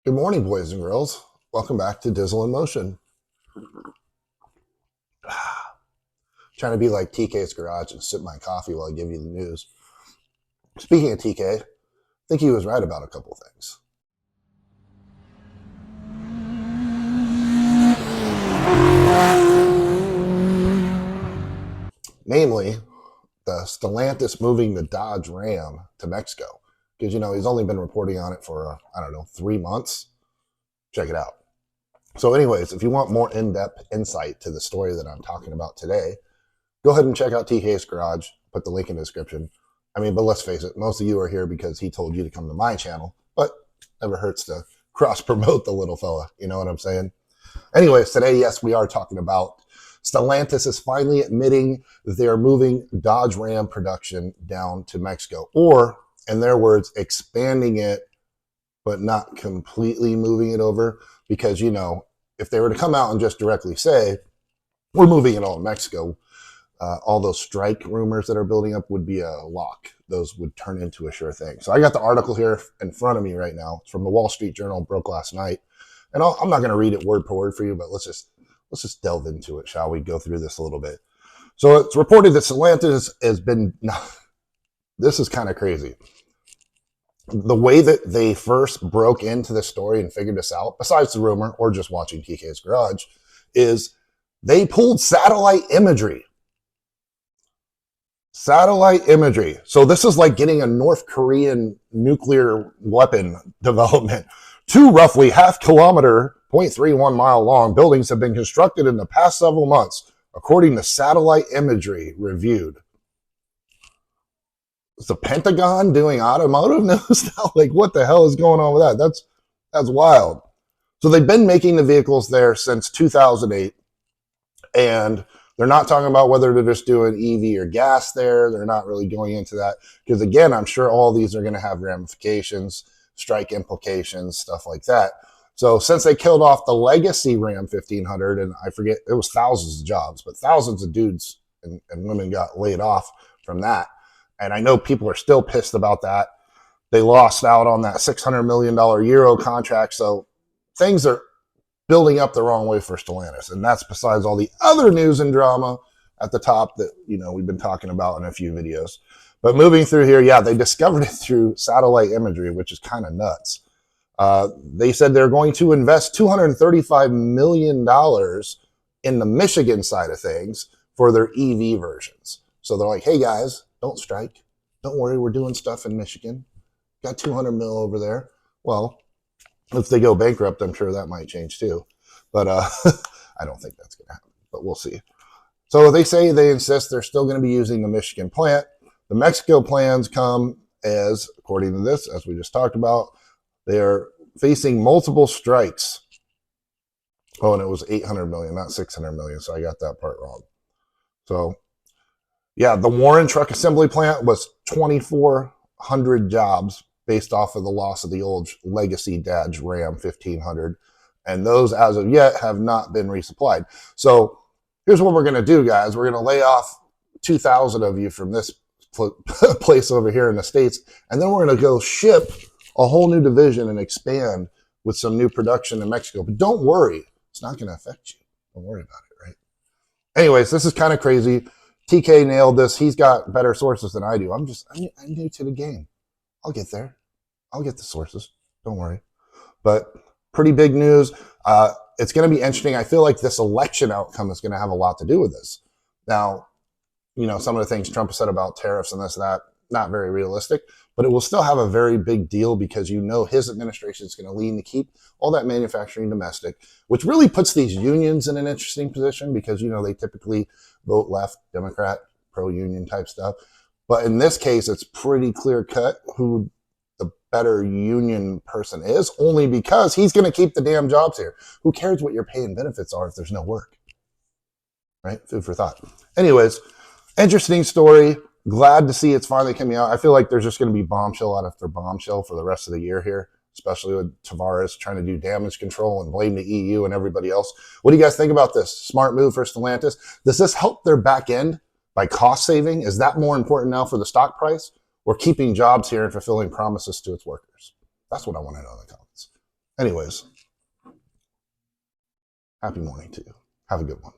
Good morning, boys and girls. Welcome back to Dizzle in Motion. Trying to be like TK's Garage and sip my coffee while I give you the news. Speaking of TK, I think he was right about a couple things. Namely, the Stellantis moving the Dodge Ram to Mexico. Because, he's only been reporting on it for, 3 months. Check it out. So anyways, if you want more in-depth insight to the story that I'm talking about today, go ahead and check out TK's Garage. Put the link in the description. But let's face it, most of you are here because he told you to come to my channel, but never hurts to cross-promote the little fella. You know what I'm saying? Anyways, today, yes, we are talking about Stellantis is finally admitting that they are moving Dodge Ram production down to Mexico, or, in their words, expanding it, but not completely moving it over. Because, if they were to come out and just directly say, we're moving it all to Mexico, all those strike rumors that are building up would be a lock. Those would turn into a sure thing. So I got the article here in front of me right now. It's from the Wall Street Journal, broke last night. And I'm not going to read it word for word for you, but let's just delve into it, shall we? Go through this a little bit. So it's reported that Stellantis has been, this is kind of crazy. The way that they first broke into this story and figured this out, besides the rumor or just watching TK's Garage, is they pulled satellite imagery. Satellite imagery. So this is like getting a North Korean nuclear weapon development. Two roughly half-kilometer, 0.31 mile long buildings have been constructed in the past several months, according to satellite imagery reviewed. Is the Pentagon doing automotive news now? Like, what the hell is going on with that? That's wild. So they've been making the vehicles there since 2008, and they're not talking about whether they're just doing EV or gas there. They're not really going into that because, again, I'm sure all these are going to have ramifications, strike implications, stuff like that. So since they killed off the legacy Ram 1500, and I forget, it was thousands of jobs, but thousands of dudes and women got laid off from that. And I know people are still pissed about that. They lost out on that $600 million Euro contract. So things are building up the wrong way for Stellantis. And that's besides all the other news and drama at the top that, we've been talking about in a few videos. But moving through here, yeah, they discovered it through satellite imagery, which is kind of nuts. They said they're going to invest $235 million in the Michigan side of things for their EV versions. So they're like, hey guys, don't strike. Don't worry, we're doing stuff in Michigan. Got 200 mil over there. Well, if they go bankrupt, I'm sure that might change too. But I don't think that's going to happen, but we'll see. So they insist they're still going to be using the Michigan plant. The Mexico plans come as, according to this, as we just talked about, they are facing multiple strikes. Oh, and it was 800 million, not 600 million. So I got that part wrong. So yeah, the Warren truck assembly plant was 2,400 jobs based off of the loss of the old legacy Dodge Ram 1500. And those, as of yet, have not been resupplied. So here's what we're going to do, guys. We're going to lay off 2,000 of you from this place over here in the States. And then we're going to go ship a whole new division and expand with some new production in Mexico. But don't worry, it's not going to affect you. Don't worry about it, right? Anyways, this is kind of crazy. TK nailed this. He's got better sources than I do. I'm new to the game. I'll get there. I'll get the sources. Don't worry. But pretty big news. It's going to be interesting. I feel like this election outcome is going to have a lot to do with this. Now, some of the things Trump said about tariffs and this and that, not very realistic, but it will still have a very big deal because his administration is going to lean to keep all that manufacturing domestic, which really puts these unions in an interesting position because, they typically vote left, Democrat, pro-union type stuff. But in this case, it's pretty clear cut who the better union person is, only because he's going to keep the damn jobs here. Who cares what your pay and benefits are if there's no work? Right? Food for thought. Anyways, interesting story. Glad to see it's finally coming out. I feel like there's just going to be bombshell out after bombshell for the rest of the year here, especially with Tavares trying to do damage control and blame the EU and everybody else. What do you guys think about this? Smart move for Stellantis. Does this help their back end by cost saving? Is that more important now for the stock price or keeping jobs here and fulfilling promises to its workers? That's what I want to know in the comments. Anyways, happy morning to you. Have a good one.